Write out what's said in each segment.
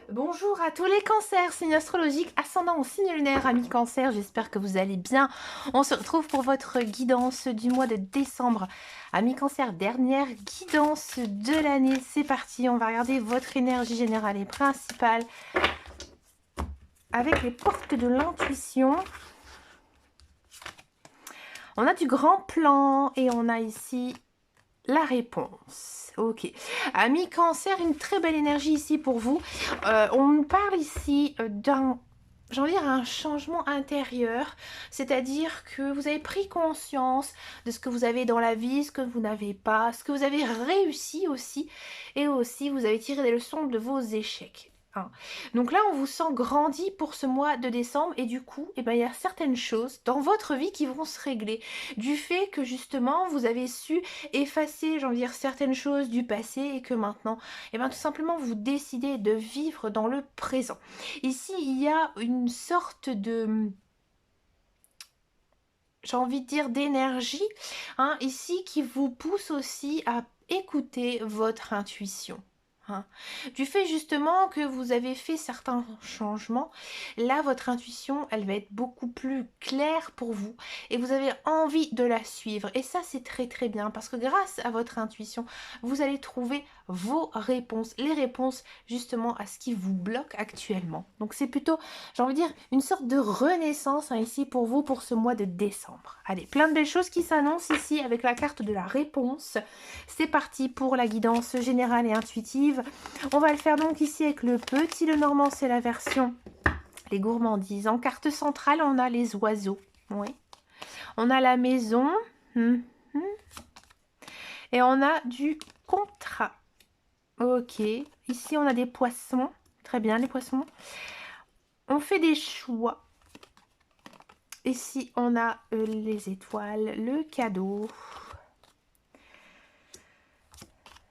Bonjour à tous les cancers, signe astrologique, ascendant au signe lunaire, amis cancer, j'espère que vous allez bien. On se retrouve pour votre guidance du mois de décembre. Amis cancer, dernière guidance de l'année, c'est parti, on va regarder votre énergie générale et principale avec les portes de l'intuition. On a du grand plan et on a ici la réponse. Ok. Amis cancer, une très belle énergie ici pour vous. On parle ici d'un, j'ai envie de dire, un changement intérieur, c'est-à-dire que vous avez pris conscience de ce que vous avez dans la vie, ce que vous n'avez pas, ce que vous avez réussi aussi, et aussi vous avez tiré des leçons de vos échecs. Donc là, on vous sent grandi pour ce mois de décembre et du coup, il y a certaines choses dans votre vie qui vont se régler du fait que justement, vous avez su effacer, j'ai envie de dire, certaines choses du passé et que maintenant, tout simplement, vous décidez de vivre dans le présent. Ici, il y a une sorte de, j'ai envie de dire, d'énergie, ici, qui vous pousse aussi à écouter votre intuition. Du fait justement que vous avez fait certains changements, là votre intuition elle va être beaucoup plus claire pour vous et vous avez envie de la suivre et ça c'est très très bien parce que grâce à votre intuition vous allez trouver vos réponses, les réponses justement à ce qui vous bloque actuellement. Donc c'est plutôt, j'ai envie de dire, une sorte de renaissance ici pour vous pour ce mois de décembre. Allez, plein de belles choses qui s'annoncent ici avec la carte de la réponse. C'est parti pour la guidance générale et intuitive. On va le faire donc ici avec le petit Lenormand, c'est la version les gourmandises. En carte centrale, on a les oiseaux. Oui. On a la maison. Et on a du contrat. Ok. Ici, on a des poissons. Très bien, les poissons. On fait des choix. Ici, on a les étoiles, le cadeau.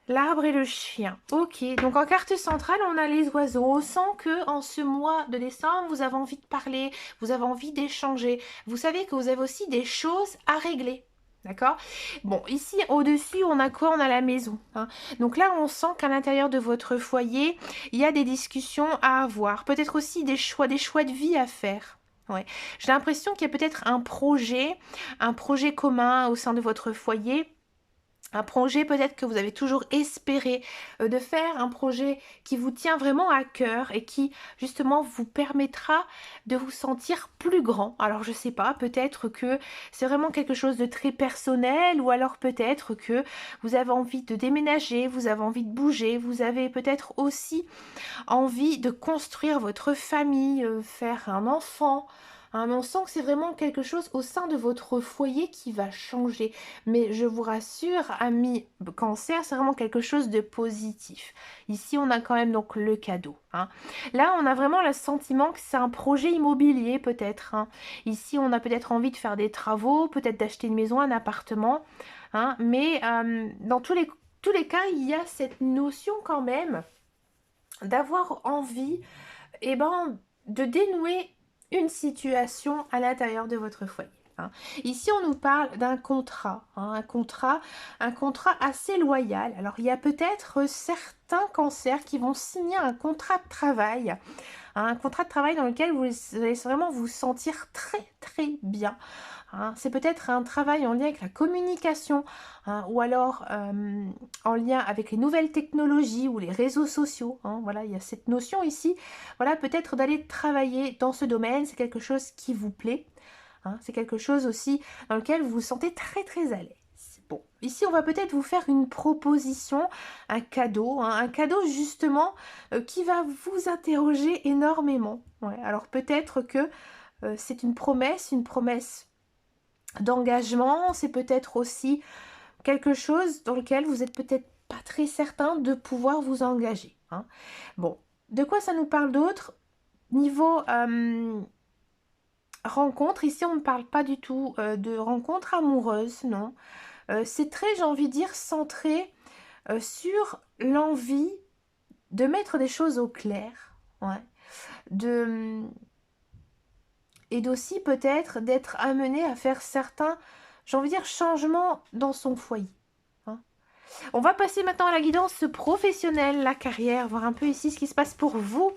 L'arbre et le chien. Ok, donc en carte centrale, on a les oiseaux. On sent que en ce mois de décembre, vous avez envie de parler, vous avez envie d'échanger. Vous savez que vous avez aussi des choses à régler. D'accord? Bon, ici, au-dessus, on a quoi? On a la maison. Donc là, on sent qu'à l'intérieur de votre foyer, il y a des discussions à avoir. Peut-être aussi des choix de vie à faire. Ouais. J'ai l'impression qu'il y a peut-être un projet commun au sein de votre foyer. Un projet peut-être que vous avez toujours espéré de faire, un projet qui vous tient vraiment à cœur et qui justement vous permettra de vous sentir plus grand. Alors je sais pas, peut-être que c'est vraiment quelque chose de très personnel ou alors peut-être que vous avez envie de déménager, vous avez envie de bouger, vous avez peut-être aussi envie de construire votre famille, faire un enfant. Mais on sent que c'est vraiment quelque chose au sein de votre foyer qui va changer. Mais je vous rassure, amis cancer, c'est vraiment quelque chose de positif. Ici, on a quand même donc le cadeau. Là, on a vraiment le sentiment que c'est un projet immobilier peut-être. Ici, on a peut-être envie de faire des travaux, peut-être d'acheter une maison, un appartement. Mais dans tous les cas, il y a cette notion quand même d'avoir envie de dénouer une situation à l'intérieur de votre foyer. Ici, on nous parle d'un contrat, un contrat assez loyal. Alors, il y a peut-être certains cancers qui vont signer un contrat de travail, un contrat de travail dans lequel vous allez vraiment vous sentir très très bien. C'est peut-être un travail en lien avec la communication, ou alors en lien avec les nouvelles technologies ou les réseaux sociaux. Voilà, il y a cette notion ici. Voilà, peut-être d'aller travailler dans ce domaine, c'est quelque chose qui vous plaît. C'est quelque chose aussi dans lequel vous vous sentez très très à l'aise. Bon, ici on va peut-être vous faire une proposition, un cadeau justement qui va vous interroger énormément. Ouais, alors peut-être que c'est une promesse d'engagement, c'est peut-être aussi quelque chose dans lequel vous êtes peut-être pas très certain de pouvoir vous engager. Bon, de quoi ça nous parle d'autre? Niveau rencontre, ici on ne parle pas du tout de rencontre amoureuse, non. C'est très, j'ai envie de dire, centré sur l'envie de mettre des choses au clair, et d'aussi peut-être d'être amené à faire certains, j'ai envie de dire, changements dans son foyer. On va passer maintenant à la guidance professionnelle, la carrière, voir un peu ici ce qui se passe pour vous,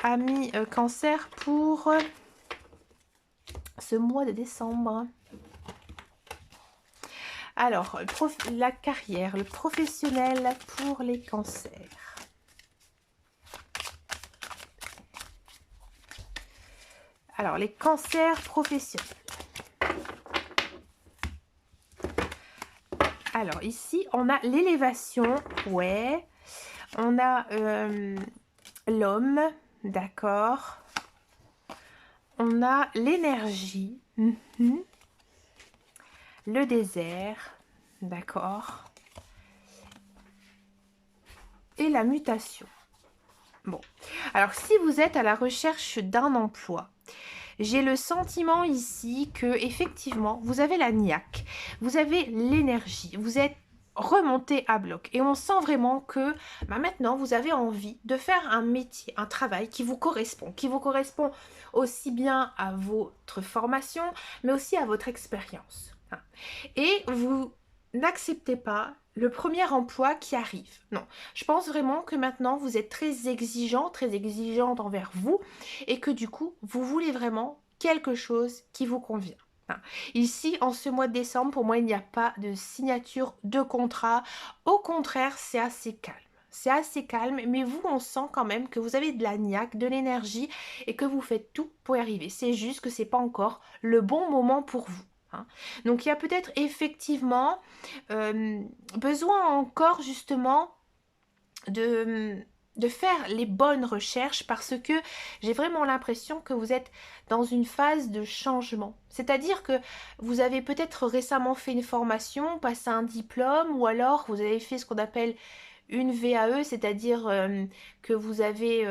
amis Cancer, pour ce mois de décembre. Alors, la carrière, le professionnel pour les cancers. Alors, les cancers professionnels. Alors, ici, on a l'élévation, ouais. On a l'homme, d'accord. On a l'énergie, le désert, d'accord. Et la mutation. Bon, alors si vous êtes à la recherche d'un emploi, j'ai le sentiment ici que effectivement vous avez la niaque, vous avez l'énergie, vous êtes remonté à bloc et on sent vraiment que maintenant vous avez envie de faire un métier, un travail qui vous correspond aussi bien à votre formation mais aussi à votre expérience. Et vous n'acceptez pas le premier emploi qui arrive. Non, je pense vraiment que maintenant vous êtes très exigeante envers vous et que du coup vous voulez vraiment quelque chose qui vous convient. Ici, en ce mois de décembre, pour moi, il n'y a pas de signature de contrat. Au contraire, c'est assez calme. C'est assez calme, mais vous, on sent quand même que vous avez de la niaque, de l'énergie et que vous faites tout pour y arriver. C'est juste que c'est pas encore le bon moment pour vous. Donc, il y a peut-être effectivement besoin encore justement de faire les bonnes recherches parce que j'ai vraiment l'impression que vous êtes dans une phase de changement. C'est-à-dire que vous avez peut-être récemment fait une formation, passé un diplôme ou alors vous avez fait ce qu'on appelle une VAE, c'est-à-dire que vous avez,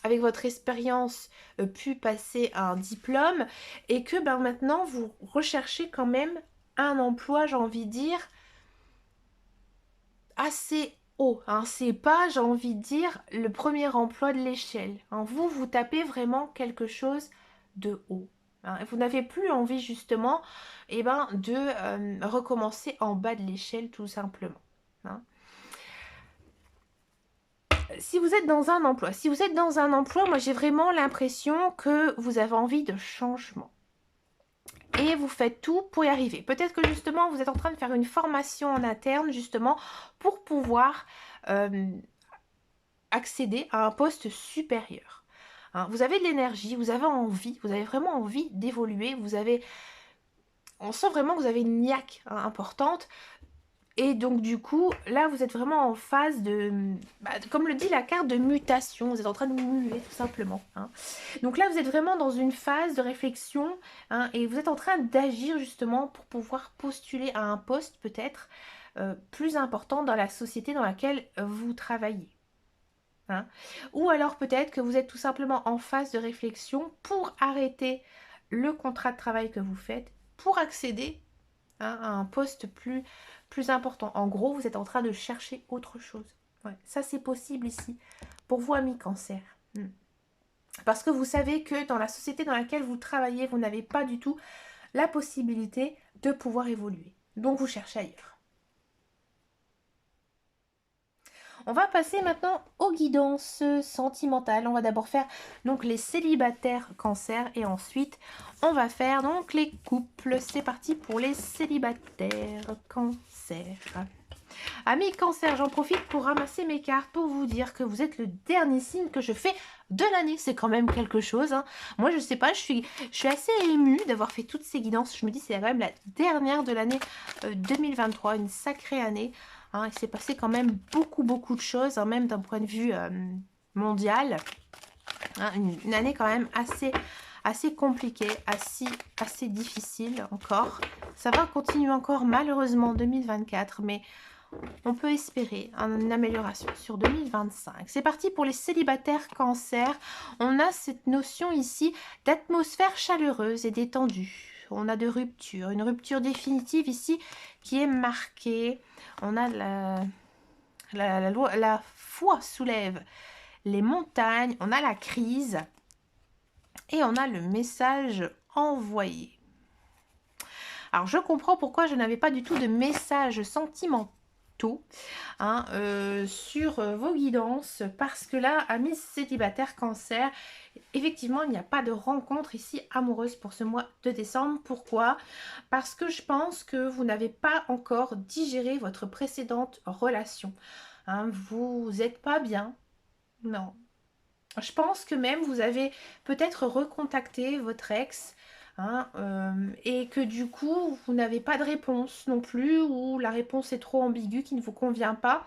avec votre expérience, pu passer un diplôme et que maintenant vous recherchez quand même un emploi, j'ai envie de dire, assez haut. C'est pas, j'ai envie de dire, le premier emploi de l'échelle. Vous, vous tapez vraiment quelque chose de haut. Vous n'avez plus envie justement de recommencer en bas de l'échelle tout simplement. Si vous êtes dans un emploi, moi j'ai vraiment l'impression que vous avez envie de changement. Et vous faites tout pour y arriver. Peut-être que justement, vous êtes en train de faire une formation en interne, justement, pour pouvoir accéder à un poste supérieur. Vous avez de l'énergie, vous avez envie, vous avez vraiment envie d'évoluer, on sent vraiment que vous avez une niaque importante. Et donc du coup, là vous êtes vraiment en phase comme le dit la carte, de mutation. Vous êtes en train de muer tout simplement. Donc là vous êtes vraiment dans une phase de réflexion et vous êtes en train d'agir justement pour pouvoir postuler à un poste peut-être plus important dans la société dans laquelle vous travaillez. Ou alors peut-être que vous êtes tout simplement en phase de réflexion pour arrêter le contrat de travail que vous faites pour accéder à un poste plus important. En gros, vous êtes en train de chercher autre chose. Ça, c'est possible ici pour vous, amis Cancer. Parce que vous savez que dans la société dans laquelle vous travaillez, vous n'avez pas du tout la possibilité de pouvoir évoluer. Donc, vous cherchez ailleurs. On va passer maintenant aux guidances sentimentales. On va d'abord faire donc les célibataires Cancer et ensuite on va faire donc les couples. C'est parti pour les célibataires Cancer. Amis Cancer, j'en profite pour ramasser mes cartes pour vous dire que vous êtes le dernier signe que je fais de l'année. C'est quand même quelque chose. Moi, je sais pas, je suis assez émue d'avoir fait toutes ces guidances. Je me dis c'est quand même la dernière de l'année 2023, une sacrée année. Il s'est passé quand même beaucoup de choses, même d'un point de vue mondial. Une année quand même assez compliquée, assez difficile encore. Ça va continuer encore malheureusement en 2024, mais on peut espérer une amélioration sur 2025. C'est parti pour les célibataires Cancer. On a cette notion ici d'atmosphère chaleureuse et détendue. On a de rupture, une rupture définitive ici qui est marquée. On a la foi soulève les montagnes, on a la crise et on a le message envoyé. Alors je comprends pourquoi je n'avais pas du tout de message sentimental tôt hein, sur vos guidances, parce que là, amis célibataires Cancer, effectivement, il n'y a pas de rencontre ici amoureuse pour ce mois de décembre. Pourquoi? Parce que je pense que vous n'avez pas encore digéré votre précédente relation. Hein, vous n'êtes pas bien. Non. Je pense que même vous avez peut-être recontacté votre ex hein, et que du coup, vous n'avez pas de réponse non plus, ou la réponse est trop ambiguë, qui ne vous convient pas,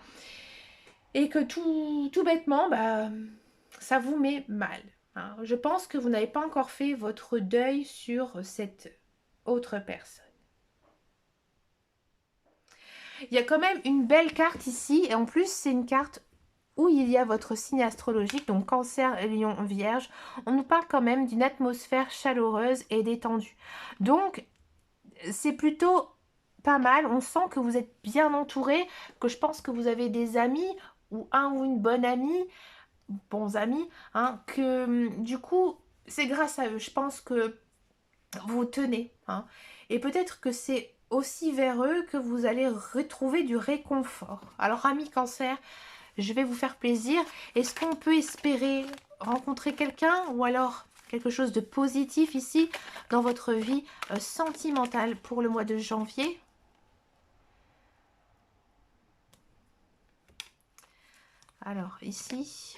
et que tout bêtement, bah, ça vous met mal. Hein. Je pense que vous n'avez pas encore fait votre deuil sur cette autre personne. Il y a quand même une belle carte ici, et en plus, c'est une carte où il y a votre signe astrologique, donc Cancer, Lion, Vierge. On nous parle quand même d'une atmosphère chaleureuse et détendue. Donc, c'est plutôt pas mal. On sent que vous êtes bien entouré, que je pense que vous avez des amis, ou un ou une bonne amie, bons amis, hein, que du coup, c'est grâce à eux. Je pense que vous tenez. Hein, et peut-être que c'est aussi vers eux que vous allez retrouver du réconfort. Alors, amis Cancer, je vais vous faire plaisir. Est-ce qu'on peut espérer rencontrer quelqu'un ou alors quelque chose de positif ici dans votre vie sentimentale pour le mois de janvier? Alors ici,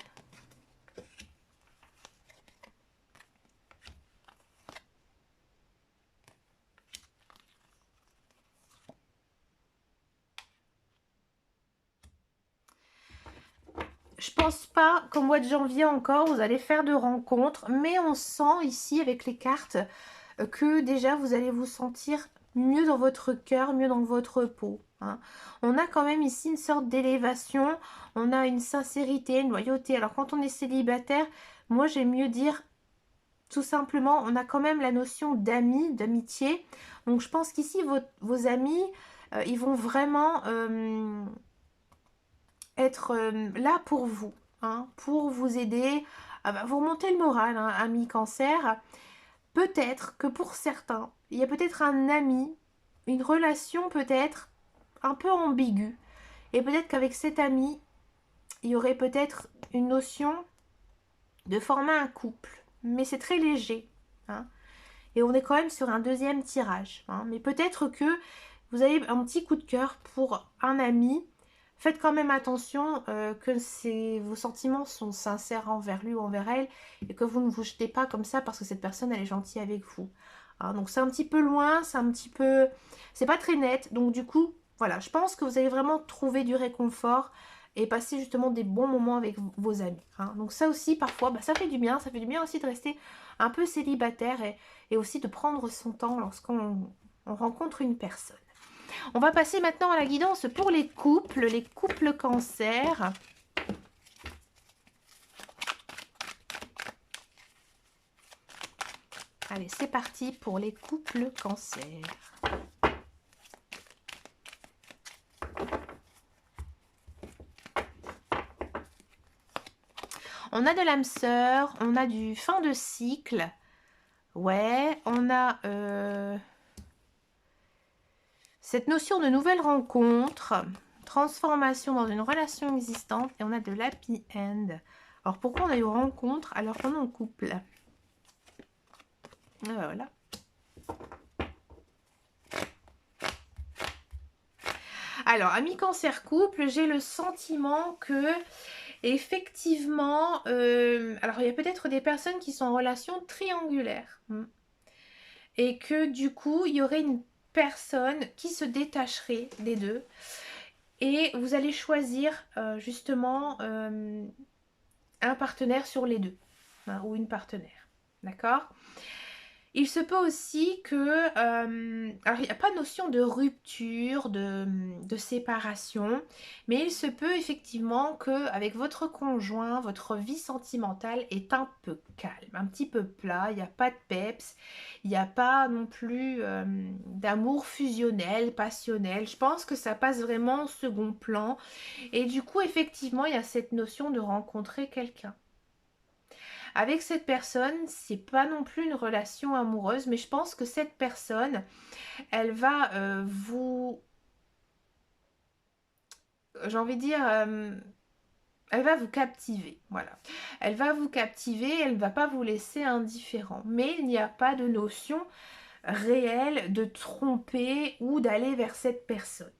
je pense pas qu'au mois de janvier encore vous allez faire de rencontres, mais on sent ici avec les cartes que déjà vous allez vous sentir mieux dans votre cœur, mieux dans votre peau. Hein. On a quand même ici une sorte d'élévation, on a une sincérité, une loyauté. Alors quand on est célibataire, moi j'aime mieux dire tout simplement, on a quand même la notion d'amis, d'amitié. Donc je pense qu'ici vos amis, ils vont vraiment être là pour vous, hein, pour vous aider, à vous remonter le moral, hein, amis Cancer. Peut-être que pour certains, il y a peut-être un ami, une relation peut-être un peu ambiguë. Et peut-être qu'avec cet ami, il y aurait peut-être une notion de former un couple. Mais c'est très léger. Hein. Et on est quand même sur un deuxième tirage. Hein. Mais peut-être que vous avez un petit coup de cœur pour un ami. Faites quand même attention que vos sentiments sont sincères envers lui ou envers elle, et que vous ne vous jetez pas comme ça parce que cette personne elle est gentille avec vous. Hein, donc c'est un petit peu loin, c'est un petit peu... c'est pas très net. Donc du coup, voilà, je pense que vous allez vraiment trouver du réconfort et passer justement des bons moments avec vos amis. Hein. Donc ça aussi, parfois, bah, ça fait du bien. Ça fait du bien aussi de rester un peu célibataire et aussi de prendre son temps lorsqu'on rencontre une personne. On va passer maintenant à la guidance pour les couples Cancer. Allez, c'est parti pour les couples Cancer. On a de l'âme sœur, on a du fin de cycle. Ouais, on a cette notion de nouvelle rencontre, transformation dans une relation existante, et on a de l'happy end. Alors pourquoi on a eu rencontre alors qu'on est en couple? Voilà. Alors, amis Cancer couple, j'ai le sentiment que effectivement, alors il y a peut-être des personnes qui sont en relation triangulaire. Et que du coup, il y aurait une personne qui se détacherait des deux. Et vous allez choisir justement un partenaire sur les deux. Hein, ou une partenaire. D'accord ? Il se peut aussi que... alors, il n'y a pas de notion de rupture, de séparation, mais il se peut effectivement qu'avec votre conjoint, votre vie sentimentale est un peu calme, un petit peu plat, il n'y a pas de peps, il n'y a pas non plus d'amour fusionnel, passionnel. Je pense que ça passe vraiment en second plan. Et du coup, effectivement, il y a cette notion de rencontrer quelqu'un. Avec cette personne, c'est pas non plus une relation amoureuse, mais je pense que cette personne, elle va vous j'ai envie de dire, elle va vous captiver, voilà. Elle va vous captiver, elle ne va pas vous laisser indifférent. Mais il n'y a pas de notion réelle de tromper ou d'aller vers cette personne.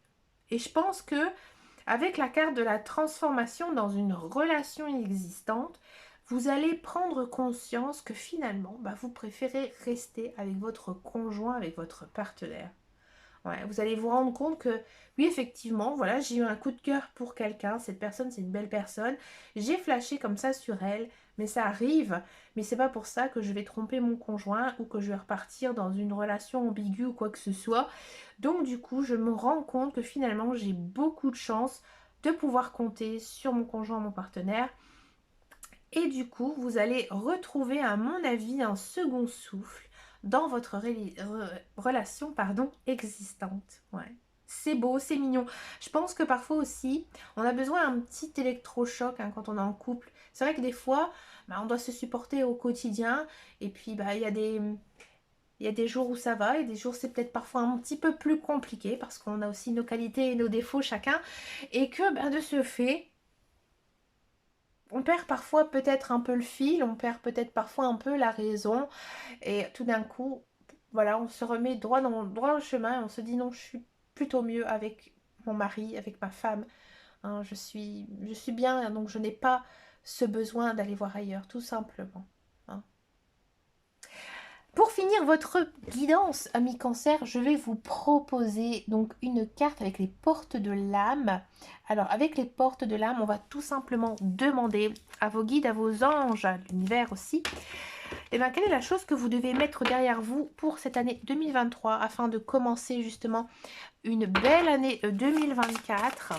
Et je pense que avec la carte de la transformation dans une relation existante, vous allez prendre conscience que finalement, vous préférez rester avec votre conjoint, avec votre partenaire. Ouais, vous allez vous rendre compte que oui, effectivement, voilà, j'ai eu un coup de cœur pour quelqu'un. Cette personne, c'est une belle personne. J'ai flashé comme ça sur elle, mais ça arrive. Mais c'est pas pour ça que je vais tromper mon conjoint ou que je vais repartir dans une relation ambiguë ou quoi que ce soit. Donc du coup, je me rends compte que finalement, j'ai beaucoup de chance de pouvoir compter sur mon conjoint, mon partenaire. Et du coup, vous allez retrouver, à mon avis, un second souffle dans votre relation existante. Ouais. C'est beau, c'est mignon. Je pense que parfois aussi, on a besoin d'un petit électrochoc quand on est en couple. C'est vrai que des fois, on doit se supporter au quotidien. Et puis, il y a des jours où ça va et des jours c'est peut-être parfois un petit peu plus compliqué parce qu'on a aussi nos qualités et nos défauts chacun. Et que de ce fait, on perd parfois peut-être un peu le fil, on perd peut-être parfois un peu la raison, et tout d'un coup, voilà, on se remet droit dans le chemin, et on se dit non, je suis plutôt mieux avec mon mari, avec ma femme, hein, je suis bien, donc je n'ai pas ce besoin d'aller voir ailleurs, tout simplement. Hein. Pour finir votre guidance, ami Cancer, je vais vous proposer donc une carte avec les portes de l'âme. Alors, avec les portes de l'âme, on va tout simplement demander à vos guides, à vos anges, à l'univers aussi, quelle est la chose que vous devez mettre derrière vous pour cette année 2023 afin de commencer justement une belle année 2024.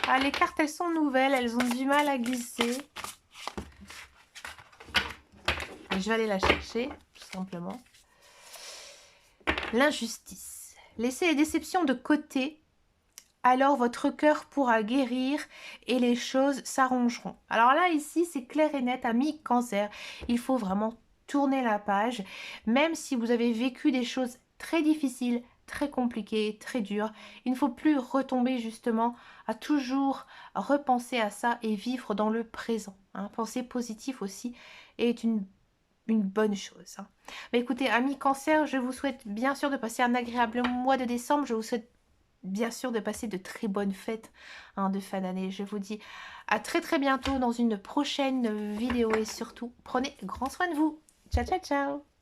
Ah, les cartes, elles sont nouvelles, elles ont du mal à glisser. Je vais aller la chercher, tout simplement. L'injustice. Laissez les déceptions de côté, alors votre cœur pourra guérir et les choses s'arrangeront. Alors là, ici, c'est clair et net, ami Cancer. Il faut vraiment tourner la page, même si vous avez vécu des choses très difficiles, très compliquées, très dures. Il ne faut plus retomber justement à toujours repenser à ça et vivre dans le présent. Hein. Penser positif aussi est une bonne chose. Hein. Mais écoutez, amis Cancer, je vous souhaite bien sûr de passer un agréable mois de décembre. Je vous souhaite bien sûr de passer de très bonnes fêtes de fin d'année. Je vous dis à très très bientôt dans une prochaine vidéo et surtout, prenez grand soin de vous. Ciao, ciao, ciao!